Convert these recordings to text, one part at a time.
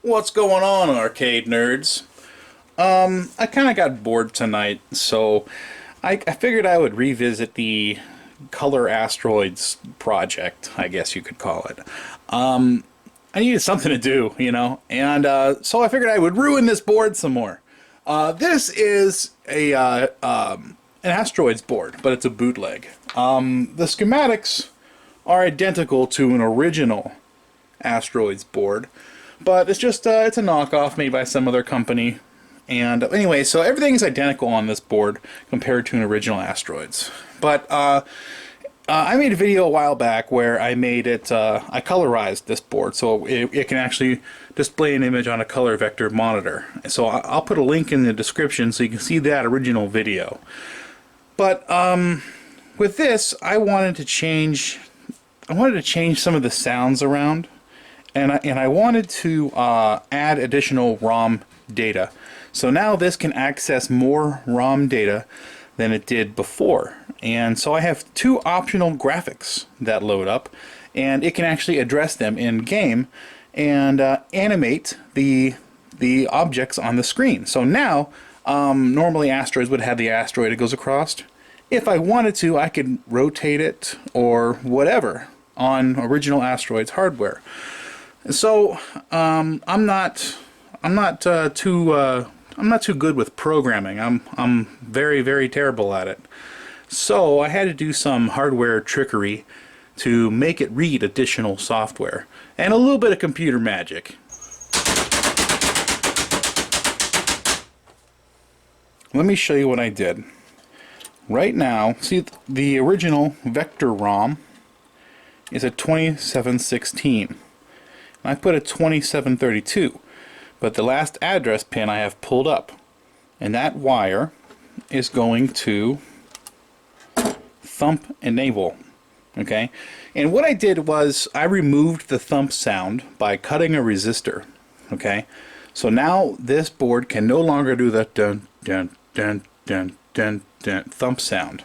What's going on, arcade nerds? I kind of got bored tonight, so I figured I would revisit the Color Asteroids project, I guess you could call it. I needed something to do, you know, and so I figured I would ruin this board some more. This is an Asteroids board, but it's a bootleg. The schematics are identical to an original Asteroids board, but it's just it's a knockoff made by some other company. And anyway, so everything is identical on this board compared to an original Asteroids. But I made a video a while back where I made it, I colorized this board so it can actually display an image on a color vector monitor. So I'll put a link in the description so you can see that original video. But with this, I wanted to change some of the sounds around, and I wanted to add additional ROM data. So now this can access more ROM data than it did before. And so I have two optional graphics that load up, and it can actually address them in game and animate the objects on the screen. So now normally Asteroids would have the asteroid it goes across. If I wanted to, I could rotate it or whatever on original Asteroids hardware. So I'm not too good with programming. I'm very, very terrible at it. So I had to do some hardware trickery to make it read additional software and a little bit of computer magic. Let me show you what I did. Right now, see, the original vector ROM is a 2716. I put a 2732. But the last address pin I have pulled up, and that wire is going to thump enable. Okay, and what I did was I removed the thump sound by cutting a resistor. Okay, so now this board can no longer do the dun dun dun dun dun dun thump sound.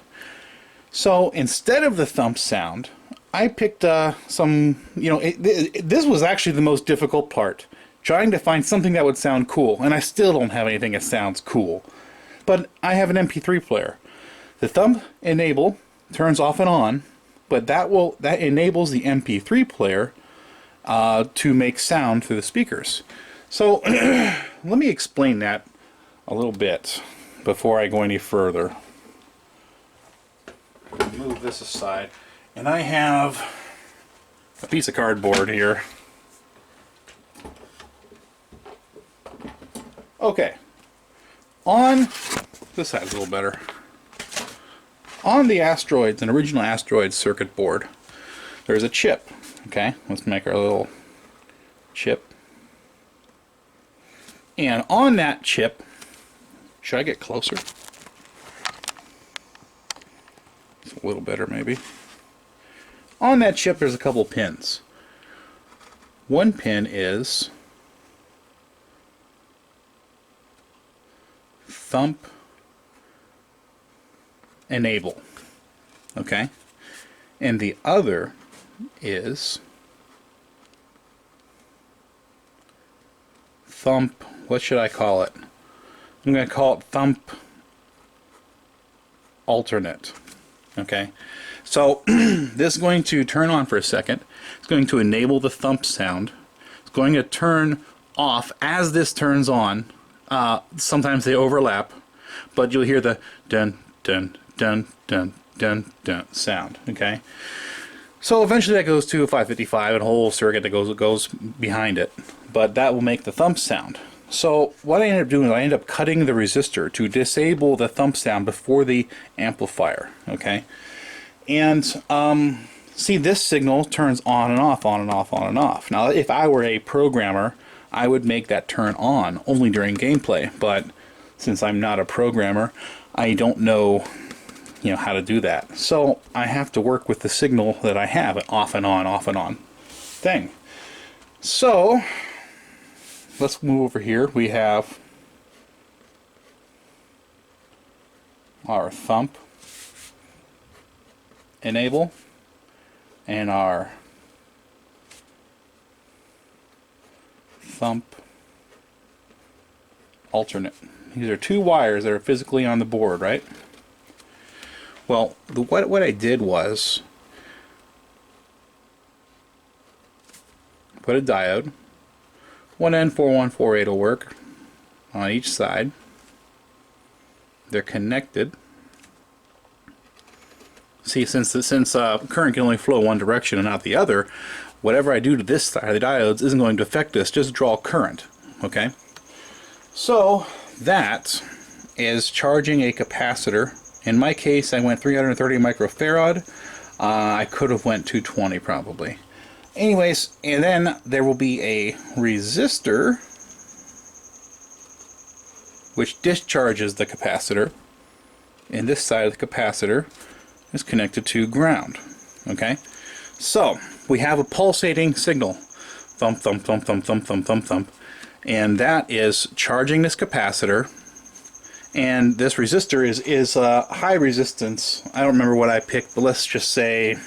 So instead of the thump sound, I picked some, you know, this was actually the most difficult part, trying to find something that would sound cool, and I still don't have anything that sounds cool. But I have an MP3 player. The thumb enable turns off and on, but that enables the MP3 player to make sound through the speakers. So let me explain that a little bit before I go any further. Move this aside, and I have a piece of cardboard here. Okay, on this side's a little better. On the Asteroids, an original Asteroids circuit board, there's a chip. Okay, let's make our little chip. And on that chip, should I get closer? It's a little better maybe. On that chip there's a couple pins. One pin is thump enable, okay, and the other is thump, what should I call it? I'm going to call it thump alternate. Okay, so this is going to turn on for a second. It's going to enable the thump sound. It's going to turn off as this turns on. Sometimes they overlap, but you'll hear the dun dun dun dun dun dun sound. Okay, so eventually that goes to a 555 and a whole circuit that goes behind it, but that will make the thump sound. So what I ended up doing is I ended up cutting the resistor to disable the thump sound before the amplifier. Okay, and see, this signal turns on and off, on and off, on and off. Now if I were a programmer, I would make that turn on only during gameplay, but since I'm not a programmer, I don't know, you know, how to do that. So I have to work with the signal that I have, an off and on thing. So let's move over here. We have our thump enable, and our thump alternate. These are two wires that are physically on the board, right? Well, what I did was put a diode. 1N4148 will work on each side. They're connected. See, since current can only flow one direction and not the other, whatever I do to this side of the diodes isn't going to affect this, just draw current. Okay? So that is charging a capacitor. In my case, I went 330 microfarad. I could have went 220 probably. Anyways, and then there will be a resistor which discharges the capacitor, and this side of the capacitor is connected to ground. Okay, so we have a pulsating signal, thump thump thump thump thump thump thump thump, and that is charging this capacitor. And this resistor is high resistance. I don't remember what I picked, but let's just say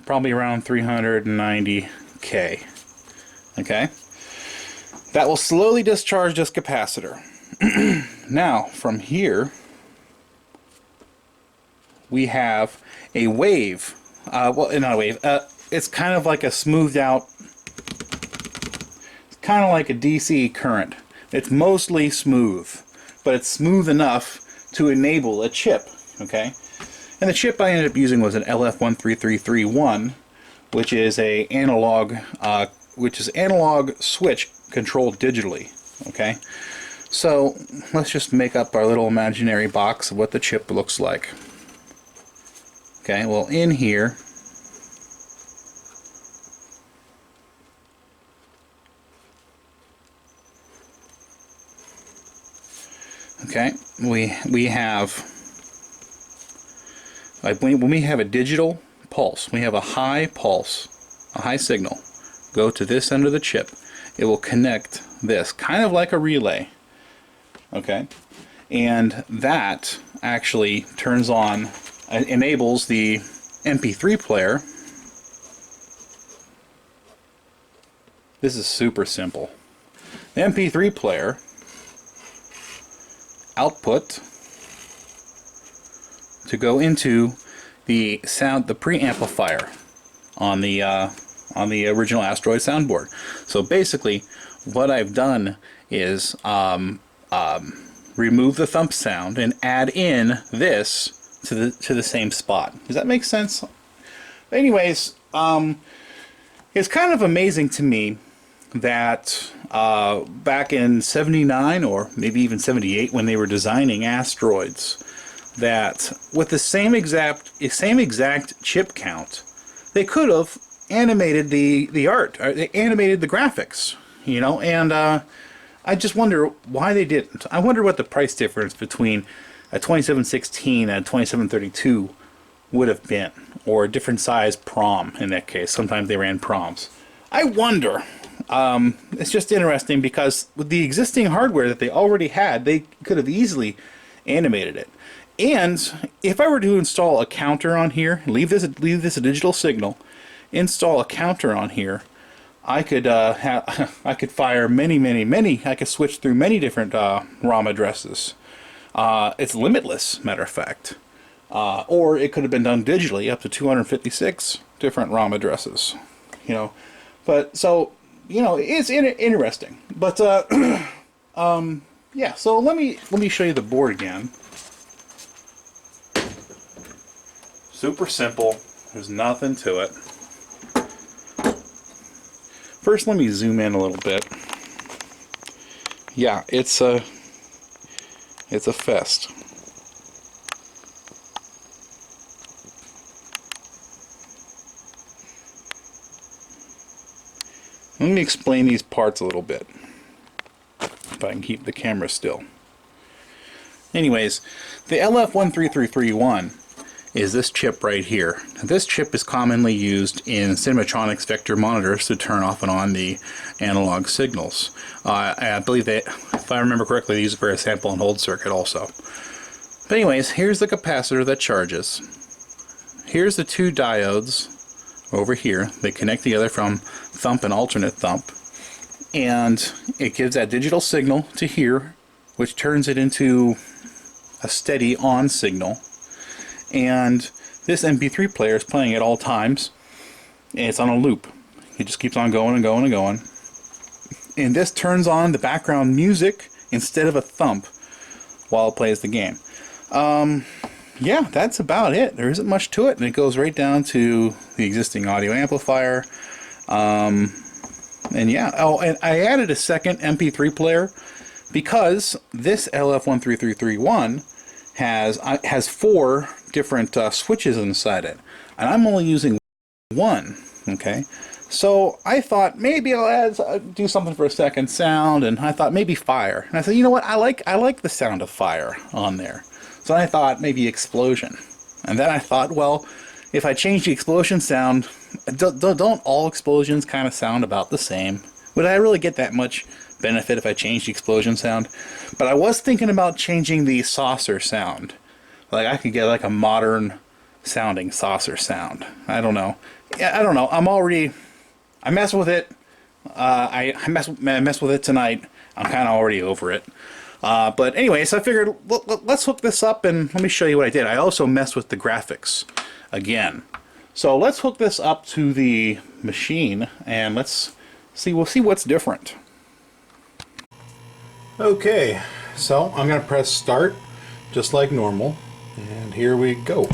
probably around 390K. Okay, that will slowly discharge this capacitor. Now from here we have a wave. Well, not a wave. It's kind of like a smoothed out. It's kind of like a DC current. It's mostly smooth, but it's smooth enough to enable a chip. Okay. And the chip I ended up using was an LF13331, which is a analog switch controlled digitally. Okay, so let's just make up our little imaginary box of what the chip looks like. Okay, well in here we have. When we have a digital pulse, we have a high pulse, a high signal, go to this end of the chip. It will connect this, kind of like a relay. Okay? And that actually turns on, enables the MP3 player. This is super simple. The MP3 player output to go into the preamplifier on the original Asteroid soundboard. So basically, what I've done is remove the thump sound and add in this to the same spot. Does that make sense? Anyways, it's kind of amazing to me that back in '79 or maybe even '78, when they were designing Asteroids, that with the same exact chip count, they could have animated the art, or they animated the graphics, you know. And I just wonder why they didn't. I wonder what the price difference between a 2716 and a 2732 would have been, or a different size prom in that case. Sometimes they ran proms. I wonder. It's just interesting because with the existing hardware that they already had, they could have easily animated it. And if I were to install a counter on here, leave this a digital signal, install a counter on here, I could I could fire many. I could switch through many different ROM addresses. It's limitless, matter of fact. Or it could have been done digitally, up to 256 different ROM addresses. You know, but so you know, it's interesting. But yeah. So let me show you the board again. Super simple. There's nothing to it. First, let me zoom in a little bit. Yeah, it's a fest. Let me explain these parts a little bit, if I can keep the camera still. Anyways, the LF13331 is this chip right here. This chip is commonly used in Cinematronics vector monitors to turn off and on the analog signals. I believe that, if I remember correctly, they use it for a sample and hold circuit also. But anyways, here's the capacitor that charges. here's the two diodes over here. They connect together from thump and alternate thump, and it gives that digital signal to here, which turns it into a steady on signal. And this MP3 player is playing at all times, and it's on a loop. It just keeps on going and going and going. And this turns on the background music instead of a thump while it plays the game. Yeah, that's about it. There isn't much to it, and it goes right down to the existing audio amplifier. And yeah, oh, and I added a second MP3 player because this LF13331 has 4 different switches inside it, and I'm only using one. Okay, so I thought maybe I'll do something for a second sound, and I thought maybe fire. And I said, you know what, I like the sound of fire on there. So I thought maybe explosion. And then I thought, well, if I change the explosion sound, don't all explosions kind of sound about the same? Would I really get that much benefit if I changed the explosion sound? But I was thinking about changing the saucer sound. Like I could get like a modern sounding saucer sound. I don't know. I don't know. I messed with it. I messed with it tonight. I'm kind of already over it. But anyway, so I figured let's hook this up and let me show you what I did. I also messed with the graphics again. So let's hook this up to the machine and we'll see what's different. Okay, so I'm going to press start just like normal, and here we go.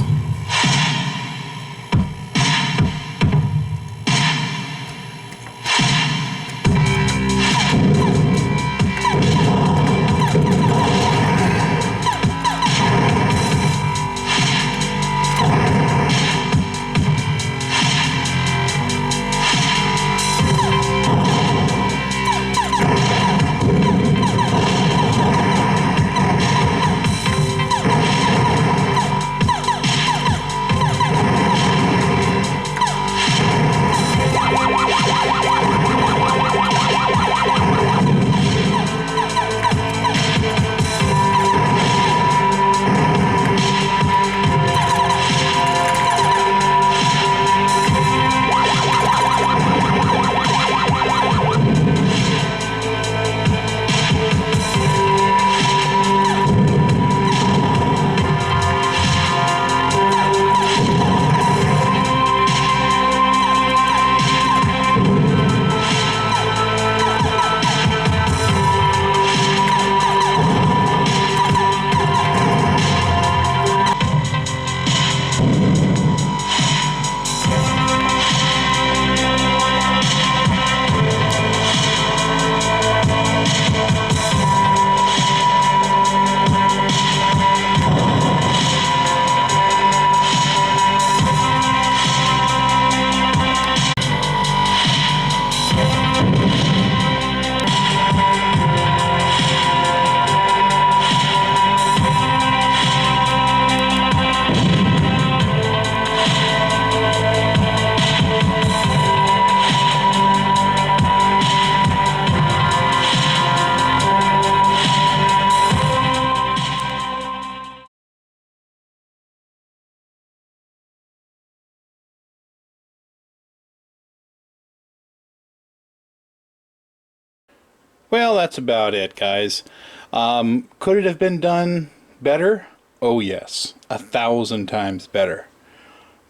Well, that's about it, guys. Could it have been done better? Oh yes, 1,000 times better.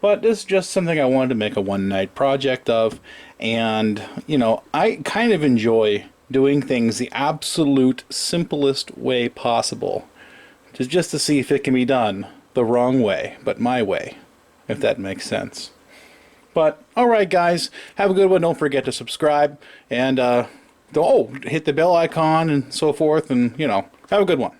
But this is just something I wanted to make a one-night project of, and you know, I kind of enjoy doing things the absolute simplest way possible, just to see if it can be done the wrong way, but my way, if that makes sense. But alright guys, have a good one. Don't forget to subscribe, and hit the bell icon and so forth, and you know, have a good one.